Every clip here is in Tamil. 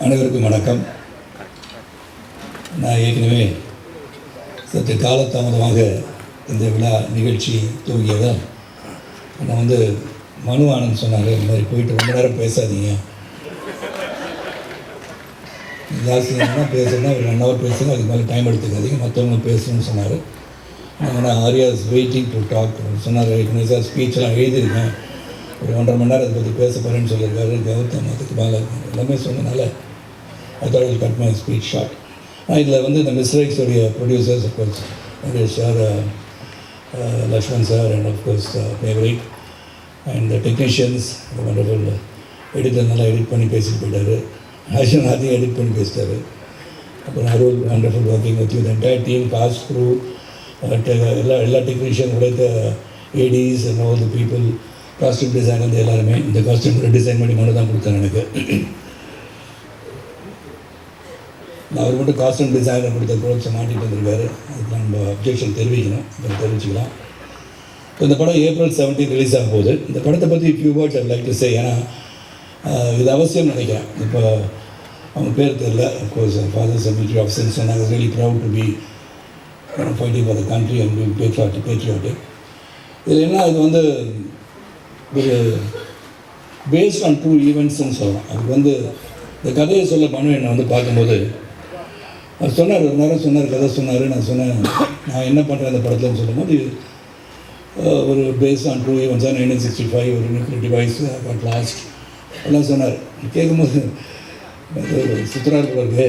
அனைவருக்கும் வணக்கம். நான் ஏற்கனவே சற்று காலதாமதமாக இந்த விழா நிகழ்ச்சி துவங்கியதால் நான் மனு ஆனந்த் சொன்னாங்க, இந்த மாதிரி போயிட்டு ரொம்ப நேரம் பேசாதீங்க, ஜாஸ்தி நேரம் பேசுனா ஒரு 1 ஹவர் பேசுங்க, அதுக்கு மேலே டைம் எடுத்துக்காதீங்க, மற்றவங்க பேசணும்னு சொன்னார். நான் ஆரியாஸ் வெயிட்டிங் டு டாக் சொன்னார். ஏற்கனவே சார் ஸ்பீச்செலாம் எழுதியிருக்கேன், ஒரு 1.5 மணி நேரம் அதை பற்றி பேச போகிறேன்னு சொல்லியிருக்காரு. கௌதம் அதுக்கு மேலே எல்லாமே சொன்னனால I thought I'll cut my speech short. இதில் இந்த Miss Rights-உடைய producers of course Venkatesh sir, Lakshman sir and of course favourite and the technicians, wonderful editor நல்லா எடிட் பண்ணி பேசிட்டு போயிட்டார். அர்ஜுன் அதையும் எடிட் பண்ணி பேசிட்டார். அப்புறம் Arul wonderful working with you the entire team, cast crew, எல்லா டெக்னீஷியன் உடைய ADs and all the people, costume design எல்லாருமே. இந்த காஸ்டியூம் டிசைன் பண்ணி மனு தான் கொடுத்தாங்க எனக்கு. நான் அவர் மட்டும் காஸ்டியூம் டிசைனர் கொடுத்த கோச்சை மாட்டிகிட்டு வந்திருக்காரு. அதுக்கு நம்ம அப்ஜெக்ஷன் தெரிவிக்கணும், அப்புறம் தெரிவிச்சுக்கலாம். இந்த படம் April 17 ரிலீஸ் ஆகும் போது இந்த படத்தை பற்றி few words I like to say. ஏன்னா இது அவசியம் நினைக்கிறேன். இப்போ அவங்க பேர் தெரியல, அஃப்கோர்ஸ் ஃபாதர்ஸ் மிலிட்ரி ஆஃபீஸர்ஸ் சொன்னாங்க, really proud to be fighting for the country and be patriotic. இதில் என்ன, இது ஒரு பேஸ்ட் ஆன் ட்ரூ ஈவெண்ட்ஸ்ன்னு சொல்லலாம். அதுக்கு இந்த கதையை சொல்ல மனு என்னை பார்க்கும்போது அவர் சொன்னார், ஒரு நேரம் சொன்னார், கதை சொன்னார். நான் சொன்னேன், நான் என்ன பண்ணுறேன் இந்த படத்துலன்னு சொல்லும்போது, ஒரு பேஸ்ட் ஆன் ட்ரூ ஈவெண்ட்ஸ் 1965 ஒரு நியூக்ளியர் டிவைஸ் பட் லாஸ்ட் எல்லாம் சொன்னார். கேட்கும்போது சுற்றுலா போல இருக்கு.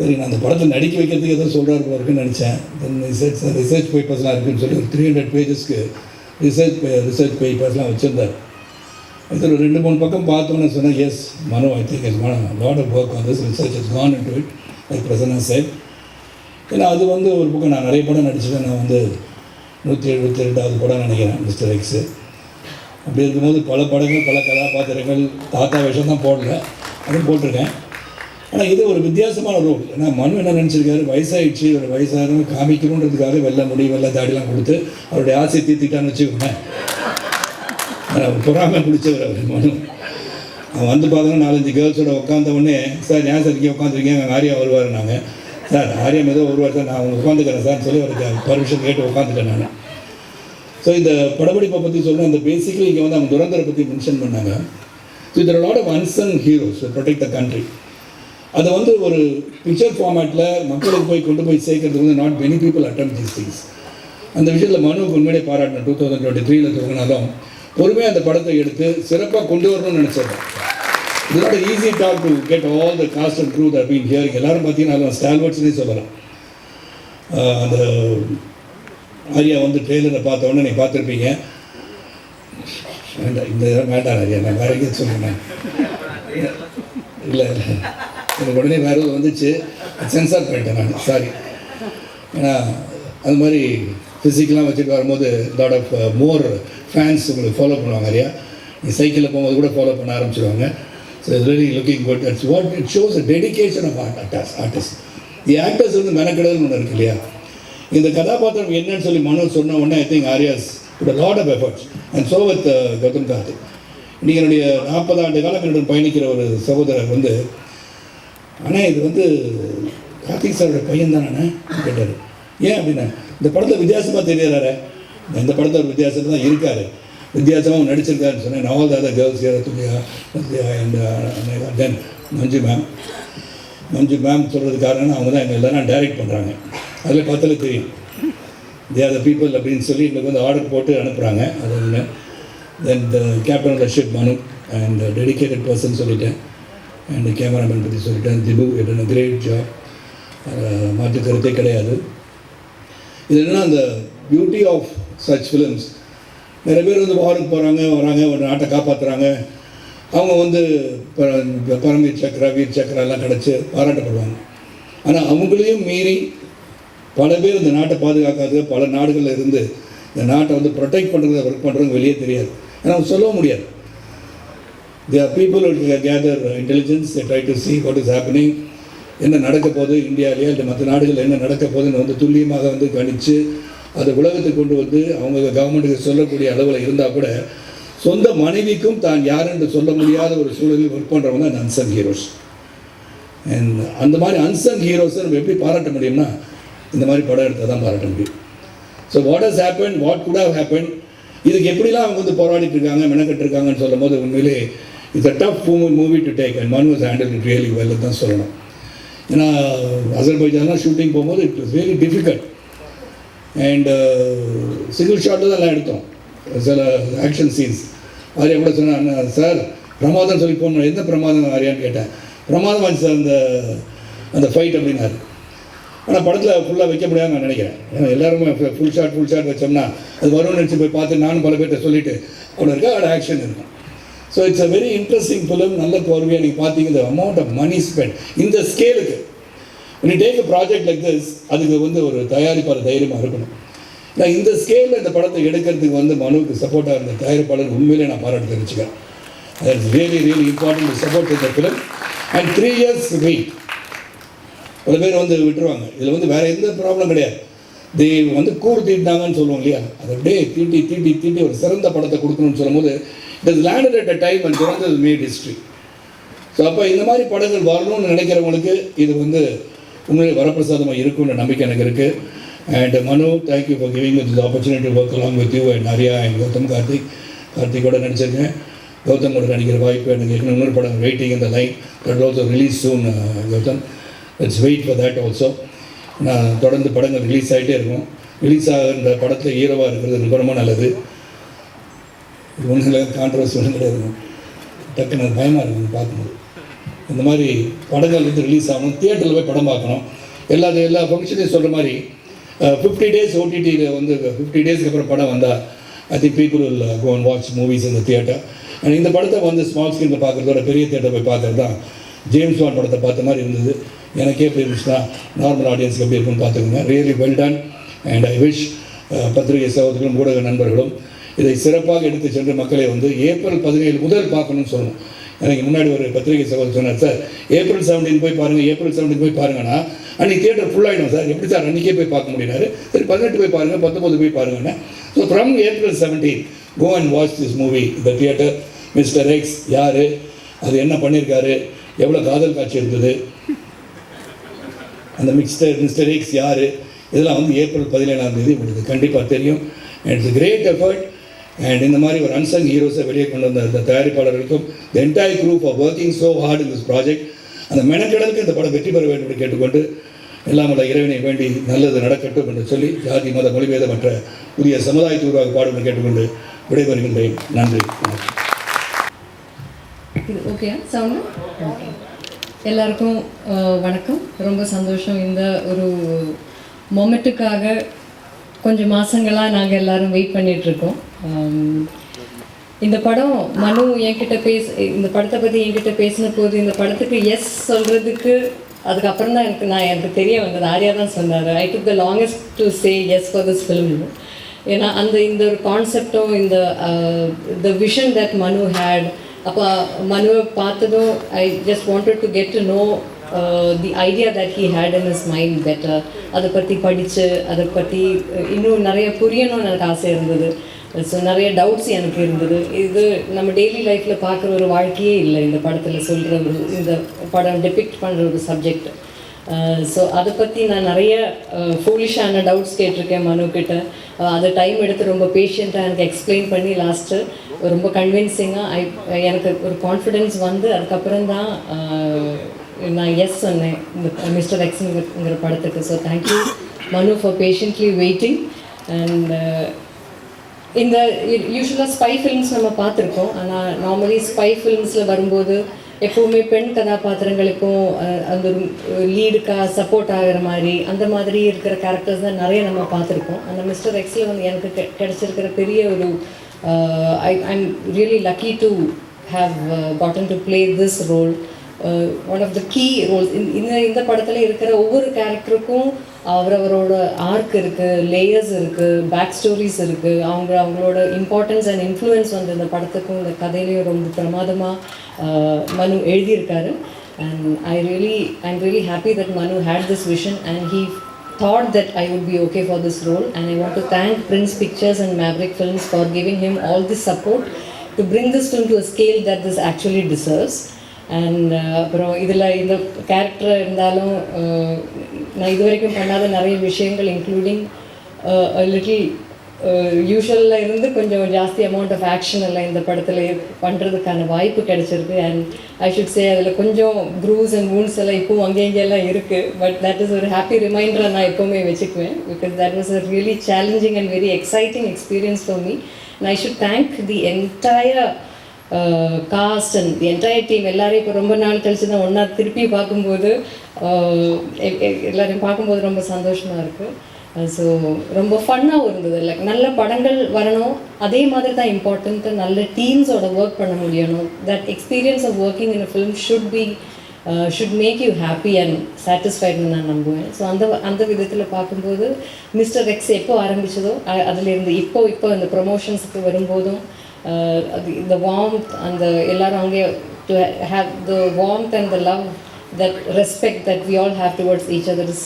சரி, நான் அந்த படத்தை நடிக்க வைக்கிறதுக்கு எதோ சொல்கிறாரு போல இருக்குன்னு நினச்சேன். தென் ரிசர்ச் பேப்பர்ஸ்லாம் இருக்குதுன்னு சொல்லி ஒரு 300 பேஜஸ்க்கு ரிசர்ச் பேப்பர்ஸ்லாம் வச்சுருந்தார். இது ஒரு 2-3 பக்கம் பார்த்தோன்னு சொன்னேன், yes Manu, I think is lot of work on this research is gone into it like Prasanna said. ஏன்னா அது ஒரு பக்கம் நான் நிறைய படம் நடிச்சுட்டேன். நான் 172வது படம் நினைக்கிறேன் மிஸ்டர் எக்ஸு. அப்படி இருக்கும்போது பல படங்கள், பல கதாபாத்திரங்கள், தாத்தா வேஷம் தான் போடல, அதுவும் போட்டிருக்கேன். ஆனால் இது ஒரு வித்தியாசமான ரோல். ஏன்னா மனு என்ன நினச்சிருக்காரு, வயசாகிடுச்சு, ஒரு வயசாக காமிக்கணுன்றதுக்காக வெள்ளை முடி வெள்ளை தாடிலாம் கொடுத்து அவருடைய ஆசையை தீர்த்திட்டான்னு வச்சுக்கோங்க. பொறாமை பிடிச்சவர் அவர் மனு. அவன் பார்த்தோன்னா 4-5 கேர்ள்ஸோட உட்காந்த உடனே, சார் ஏன் சார் இங்கே உட்காந்துருக்கீங்க, அங்கே ஆரியா வருவார். நாங்கள் சார் ஆரியா ஏதோ வருவார் சார், நான் அவங்க உட்காந்துக்கிறேன் சார்னு சொல்லி அவருக்கு பர்மிஷன் கேட்டு உட்காந்துட்டேன் நான். ஸோ இந்த படப்பிடிப்பை பற்றி சொல்கிறேன். இந்த பேசிக்கலி இங்கே அவங்க துரந்தரை பற்றி மென்ஷன் பண்ணாங்க. ஸோ இதில் lot of unsung heroes protect the country. அதை ஒரு பிக்சர் ஃபார்மேட்டில் மக்களுக்கு கொண்டு போய் சேர்க்கறதுக்கு not many people attempt these things. அந்த விஷயத்தில் மனுவுக்கு உண்மையிலே பாராட்டினேன். 2023 துவங்கினாலும் பொறுமையாக அந்த படத்தை எடுத்து சிறப்பாக கொண்டு வரணும்னு நினச்சிருந்தேன். இது not easy task to get all the cast and crew that been hearing. எல்லோரும் பார்த்தீங்கன்னா ஸ்டால்வர்ட்ஸ்னே சொல்லலாம். அந்த ஆரியா ட்ரெயிலரை பார்த்த உடனே நீங்கள் பார்த்துருப்பீங்க. வேண்டாம், இந்த இடம் வேண்டாம் ஆரியா, நான் வேறு எங்கேயும் சொல்லுறேன். இல்லை எனக்கு உடனே வேறு எதுவும் வந்துச்சு, சென்சார் பண்ணிட்டேன் நான், சாரி. ஏன்னா அது மாதிரி ஃபிசிக்கெலாம் வச்சுட்டு வரும்போது லாட் ஆஃப் மோர் ஃபேன்ஸ் உங்களுக்கு ஃபாலோ பண்ணுவாங்க இல்லையா. நீ சைக்கிளில் போகும்போது கூட ஃபாலோ பண்ண ஆரம்பிச்சிடுவாங்க. So it's very looking good. It's what it shows a dedication of artist. The actors மெனக்கெடல்னு ஒன்று இருக்கு இல்லையா. இந்த கதாபாத்திரம் என்னன்னு சொல்லி மனு சொன்ன உடனே I think Arya's with a lot of efforts and so with Gautham Karthik. இன்றைக்கி என்னுடைய 40 ஆண்டு காலம் என்னுடன் பயணிக்கிற ஒரு சகோதரர் ஆனால் இது கார்த்திக் சாரோட பையன் தானே கேட்டார். ஏன் அப்படின்னா, இந்த படத்தை வித்தியாசமாக தெரியறாரு, இந்த படத்தை ஒரு வித்தியாசத்தில் தான் இருக்கார். வித்தியாசமாக நடிச்சிருக்காருன்னு சொன்னேன். ஆல் த அதர் கேர்ள்ஸ் துல்லியா அண்ட் தென் மஞ்சு மேம் சொல்கிறது காரணம் அவங்க தான் எங்கள் எல்லாம் டைரக்ட் பண்ணுறாங்க. அதில் பார்த்தாலே தெரியும் தே ஆர் த பீப்புள் அப்படின்னு சொல்லி எங்களுக்கு வந்து ஆர்டர் போட்டு அனுப்புகிறாங்க. அது ஒன்று. Then the captain of the ship Manu and dedicated person சொல்லிட்டேன். அண்ட் கேமராமேன் பற்றி சொல்லிட்டேன். Dibu it is great job, மாற்று கருத்தே கிடையாது. இது என்னென்னா அந்த பியூட்டி ஆஃப் சச் ஃபிலிம்ஸ். நிறைய பேர் வந்து வாருக்கு போகிறாங்க வராங்க, ஒரு நாட்டை காப்பாற்றுறாங்க. அவங்க வந்து பரம்வீர் சக்ரா வீர் சக்ரா எல்லாம் கிடச்சி பாராட்டப்படுவாங்க. ஆனால் அவங்களையும் மீறி பல பேர் இந்த நாட்டை பாதுகாக்காத பல நாடுகளில் இருந்து இந்த நாட்டை வந்து ப்ரொடெக்ட் பண்ணுறத ஒர்க் பண்ணுறவங்க வெளியே தெரியாது. ஏன்னா அவங்க சொல்ல முடியாது. There are people who gather intelligence, they try to see what is happening, என்ன நடக்க போகுது இந்தியாவிலேயே இல்லை மற்ற நாடுகளில் என்ன நடக்க போகுதுன்னு வந்து துல்லியமாக வந்து கணித்து அதை உலகத்துக்கு கொண்டு வந்து அவங்க கவர்மெண்ட்டுக்கு சொல்லக்கூடிய அளவில் இருந்தால் கூட சொந்த மனைவிக்கும் தான் யார் என்று சொல்ல முடியாத ஒரு சூழலில் ஒர்க் பண்ணுறவங்க தான் அன்சங் ஹீரோஸ். அண்ட் அந்த மாதிரி அன்சங் ஹீரோஸை நம்ம எப்படி பாராட்ட முடியும்னா இந்த மாதிரி படம் எடுத்தால் தான் பாராட்ட முடியும். So what has happen, what good have happen, இதுக்கு எப்படிலாம் அவங்க வந்து போராடிட்டு இருக்காங்க மெனக்கட்டு இருக்காங்கன்னு சொல்லும் போது உண்மையிலே it's a tough movie to take and Manu was handle it really well தான் சொல்லணும். ஏன்னா அசர்பைஜான்லாம் ஷூட்டிங் போகும்போது it was very difficult and single ஷாட்டில் தான் எல்லாம் எடுத்தோம். சில ஆக்ஷன் சீன்ஸ் ஆரியா கூட சொன்னேன், சார் பிரமாதம் சொல்லி போகணும். எந்த பிரமாதம் ஆரியான்னு கேட்டேன். பிரமாதம் ஆச்சு சார் அந்த ஃபைட் அப்படின்னாரு. ஆனால் படத்தில் ஃபுல்லாக வைக்க முடியாதுன்னு நான் நினைக்கிறேன். ஏன்னா எல்லாருமே ஃபுல் ஷாட் வச்சோம்னா அது வரும்னு நினச்சி போய் பார்த்து நானும் பல பேர்கிட்ட சொல்லிவிட்டு அவ்வளோ இருக்கா அவ்வளோ ஆக்ஷன் இருக்கும். So it's a very interesting film. நல்ல கோர்வையாக நீங்கள் பார்த்தீங்க. இந்த அமௌண்ட் ஆஃப் மணி ஸ்பெண்ட் இந்த ஸ்கேலுக்கு நீ take a project like this, அதுக்கு வந்து ஒரு தயாரிப்பாளர் தைரியமாக இருக்கணும். நான் இந்த ஸ்கேலில் இந்த படத்தை எடுக்கிறதுக்கு வந்து மனுவுக்கு சப்போர்ட்டாக இருந்த தயாரிப்பாளர் உண்மையிலே நான் பாராட்டு தெரிவிச்சுக்கிறேன். That's really important to support இந்த ஃபிலிம். And 3 years wait. பல பேர் வந்து விட்டுருவாங்க. இதில் வந்து வேறு எந்த ப்ராப்ளம் கிடையாது. தே வந்து கூறு தீட்டினாங்கன்னு சொல்லுவோம் இல்லையா, அதை அப்படியே தீட்டி ஒரு சிறந்த படத்தை கொடுக்கணும்னு சொல்லும்போது it is landed at a time and Dhurandhar made history. So அப்போ இந்த மாதிரி படங்கள் வரணும்னு நினைக்கிறவங்களுக்கு இது வந்து உண்மையிலே வரப்பிரசாதமாக இருக்கும்னு நம்பிக்கை எனக்கு இருக்குது. And Manu, thank you for giving this opportunity work along with you and நிறையா அண்ட் கௌதம் கார்த்திகோட நடிச்சிருக்கேன். கௌதமோட நடிக்கிற வாய்ப்பு எனக்கு இன்னொரு படம் வெயிட்டிங் இந்த line that also release soon. Gautham, it's wait for that also. நான் தொடர்ந்து படங்கள் ரிலீஸ் ஆகிட்டே இருக்கும். ரிலீஸ் ஆகிற படத்தில் ஹீரோவாக இருக்கிறது ரொம்ப ரொம்ப நல்லது. இது ஒன்றும் இல்லை, கான்ட்ரவர்சி ஒன்றும் கிடையாது. டக்குன்னு பயமாக இருக்கும் பார்க்கும்போது. இந்த மாதிரி படங்கள் வந்து ரிலீஸ் ஆகணும், தியேட்டரில் போய் படம் பார்க்கணும். எல்லா ஃபங்க்ஷனையும் சொல்கிற மாதிரி 50 days ஓடிடியில் வந்து 50 daysக்கு அப்புறம் படம் வந்தால் I think people will go and watch movies இந்த தியேட்டர். அண்ட் இந்த படத்தை வந்து ஸ்மால் ஸ்க்ரீனில் பார்க்குறதோட பெரிய தியேட்டர் போய் பார்க்குறது தான் ஜேம்ஸ் பாண்ட் படத்தை பார்த்த மாதிரி இருந்தது. எனக்கே எப்படி இருந்துச்சுன்னா நார்மல் ஆடியன்ஸுக்கு எப்படி இருக்குன்னு பார்த்துக்கோங்க. Really well done. And I wish பத்திரிகை சகோதரர்களும் ஊடக நண்பர்களும் இதை சிறப்பாக எடுத்து சென்று மக்களை வந்து April 17 முதல் பார்க்கணும்னு சொல்லணும். எனக்கு முன்னாடி ஒரு பத்திரிகை சகோதரர் சொன்னார், சார் April 17 போய் பாருங்கள், April 17 போய் பாருங்கன்னா அன்றைக்கி தியேட்டர் ஃபுல்லாகிடும் சார். எப்படி சார் அன்றைக்கே போய் பார்க்க முடியாது? சரி 18 போய் பாருங்கள், 19 போய் பாருங்கண்ணே. So from April 17 go and watch this movie இந்த தியேட்டர். மிஸ்டர் எக்ஸ் யார், அது என்ன பண்ணியிருக்காரு, எவ்வளோ காதல் காட்சி இருந்தது, அந்த மிஸ்டர் எக்ஸ் யார், இதெல்லாம் வந்து April 17 உங்களுக்கு கண்டிப்பாக தெரியும். And it's great effort. And இந்த மாதிரி ஒரு அன்சங் ஹீரோஸை வெளியே கொண்டு வந்த அந்த தயாரிப்பாளர்களுக்கும் the entire group are working so hard in this project. அந்த மெனக்கடலுக்கு இந்த படம் வெற்றி பெற வேண்டும் என்று கேட்டுக்கொண்டு எல்லாம் உள்ள இறைவனை வேண்டி நல்லது நடக்கட்டும் என்று சொல்லி ஜாதி மத மொழிபேத மற்ற புதிய சமுதாயத்தை உருவாக பாடும் என்று கேட்டுக்கொண்டு விடைபெறுகின்றேன். நன்றி. Okay sound. எல்லாருக்கும் வணக்கம். ரொம்ப சந்தோஷம். இந்த ஒரு மொமெண்ட்டுக்காக கொஞ்சம் மாதங்களாக நாங்கள் எல்லோரும் வெயிட் பண்ணிகிட்ருக்கோம். இந்த படம் மனு என்கிட்ட இந்த படத்தை பற்றி என்கிட்ட பேசின போது இந்த படத்துக்கு எஸ் சொல்கிறதுக்கு அதுக்கப்புறம் தான் எனக்கு தெரிய வந்தது. ஆரியா தான் சொன்னார், I took the longest to say yes for this film. ஏன்னா இந்த ஒரு கான்செப்டும் இந்த விஷன் தட் மனு ஹேட். அப்போ மனுவை பார்த்ததும் I just wanted to get to know the idea that he had in his mind better. அதை பற்றி படித்து அதை பற்றி இன்னும் நிறைய புரியணும்னு எனக்கு ஆசை இருந்தது. ஸோ நிறைய டவுட்ஸ் எனக்கு இருந்தது. இது நம்ம டெய்லி லைஃப்பில் பார்க்குற ஒரு வாழ்க்கையே இல்லை இந்த படத்தில் சொல்கிற இந்த படம் டெபிக்ட் பண்ணுற ஒரு சப்ஜெக்ட். ஸோ அதை பற்றி நான் நிறைய ஃபூலிஷான டவுட்ஸ் கேட்டிருக்கேன் மனுக்கிட்ட. அதை டைம் எடுத்து ரொம்ப பேஷண்ட்டாக எனக்கு எக்ஸ்பிளைன் பண்ணி லாஸ்ட்டு ரொம்ப கன்வின்சிங்காக எனக்கு ஒரு கான்ஃபிடென்ஸ் வந்து அதுக்கப்புறம் தான் நான் எஸ் சொன்னேன் இந்த மிஸ்டர் எக்ஸுங்கிற படத்துக்கு. ஸோ தேங்க்யூ மனு ஃபார் பேஷண்ட்லி வெயிட்டிங். அண்ட் இந்த யூஸ்வலாக ஸ்பை ஃபிலிம்ஸ் நம்ம பார்த்துருக்கோம். ஆனால் நார்மலி ஸ்பை ஃபிலிம்ஸில் வரும்போது எப்போவுமே பெண் கதாபாத்திரங்களுக்கும் அந்த லீடுக்காக சப்போர்ட் ஆகிற மாதிரி அந்த மாதிரி இருக்கிற கேரக்டர்ஸ் தான் நிறைய நம்ம பார்த்துருக்கோம். அந்த மிஸ்டர் எக்ஸில் வந்து எனக்கு கிடச்சிருக்கிற பெரிய ஒரு I'm really lucky to have gotten to play this role. One of the key roles. இந்த படத்தில் இருக்கிற ஒவ்வொரு கேரக்டருக்கும் அவரோட ஆர்க் இருக்குது, லேயர்ஸ் இருக்குது, பேக் ஸ்டோரிஸ் இருக்குது. அவங்களோட இம்பார்ட்டன்ஸ் அண்ட் இன்ஃப்ளூயன்ஸ் வந்து இந்த படத்துக்கும் இந்த கதையிலையும் ரொம்ப பிரமாதமாக மனு எழுதியிருக்காரு. And I'm really happy that Manu had this vision and he thought that I would be okay for this role. And I want to thank Prince Pictures and Maverick Films for giving him all this support to bring this film to a scale that this actually deserves. And அப்புறம் இதில் இந்த கேரக்டர் இருந்தாலும் நான் இது வரைக்கும் பண்ணாத நிறைய விஷயங்கள் இன்க்ளூடிங் லிட்டில் யூஷுவலில் இருந்து கொஞ்சம் ஜாஸ்தி அமௌண்ட் ஆஃப் ஆக்ஷன் எல்லாம் இந்த படத்தில் பண்ணுறதுக்கான வாய்ப்பு கிடைச்சிருக்கு. அண்ட் ஐ ஷுட் சே அதில் கொஞ்சம் ப்ரூஸ் அண்ட் வூண்ட்ஸ் எல்லாம் இப்போவும் அங்கெல்லாம் இருக்குது. பட் தட் இஸ் ஒரு ஹாப்பி ரிமைண்டரை நான் எப்போவுமே வச்சுக்குவேன். Because that was a really challenging and very exciting experience for me. And I should thank the entire cost and the entire team. எல்லோரையும் இப்போ ரொம்ப நாள் கழிச்சு தான் ஒன்றா திருப்பி பார்க்கும்போது எல்லோரையும் பார்க்கும்போது ரொம்ப சந்தோஷமாக இருக்குது. ஸோ ரொம்ப ஃபன்னாகவும் இருந்தது. லைக் நல்ல படங்கள் வரணும், அதே மாதிரி தான் இம்பார்ட்டண்ட்டு நல்ல டீம்ஸோட ஒர்க் பண்ண முடியணும். That experience of working in a film should make you happy and சாட்டிஸ்ஃபைடுன்னு நான் நம்புவேன். ஸோ அந்த விதத்தில் பார்க்கும்போது மிஸ்டர் எக்ஸ் எப்போ ஆரம்பித்ததோ அதிலேருந்து இப்போ இந்த ப்ரொமோஷன்ஸுக்கு வரும்போதும் the warmth and the எல்லாரும் அங்கே to have the warmth and the love, that respect that we all have towards each other is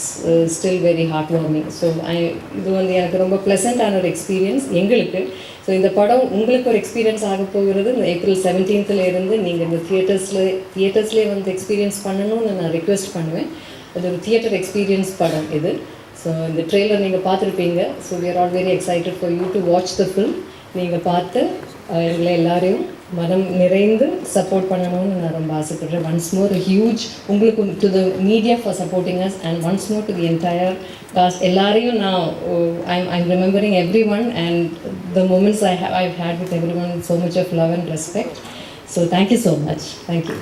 still very heartwarming. So இது வந்து எனக்கு ரொம்ப ப்ளசண்ட்டான ஒரு எக்ஸ்பீரியன்ஸ் எங்களுக்கு. ஸோ இந்த படம் உங்களுக்கு ஒரு எக்ஸ்பீரியன்ஸ் ஆக போகிறது. இந்த April 17th இருந்து நீங்கள் இந்த தியேட்டர்ஸ்லேயே வந்து எக்ஸ்பீரியன்ஸ் பண்ணணும்னு நான் ரெக்வெஸ்ட் பண்ணுவேன். அது ஒரு தியேட்டர் எக்ஸ்பீரியன்ஸ் படம் இது. ஸோ இந்த ட்ரெய்லர் நீங்கள் பார்த்துருப்பீங்க. So we are all very excited for you to watch the film. நீங்கள் பார்த்து எங்களை எல்லாரையும் மனம் நிறைந்து சப்போர்ட் பண்ணணும்னு நான் ரொம்ப ஆசைப்படுறேன். ஒன்ஸ் மோர் ஹியூஜ் உங்களுக்கு to the media for supporting us and once more to the entire cast. எல்லாரையும் நான் I'm remembering every one and the moments I had with every one so much of love and respect. So thank you so much. Thank you.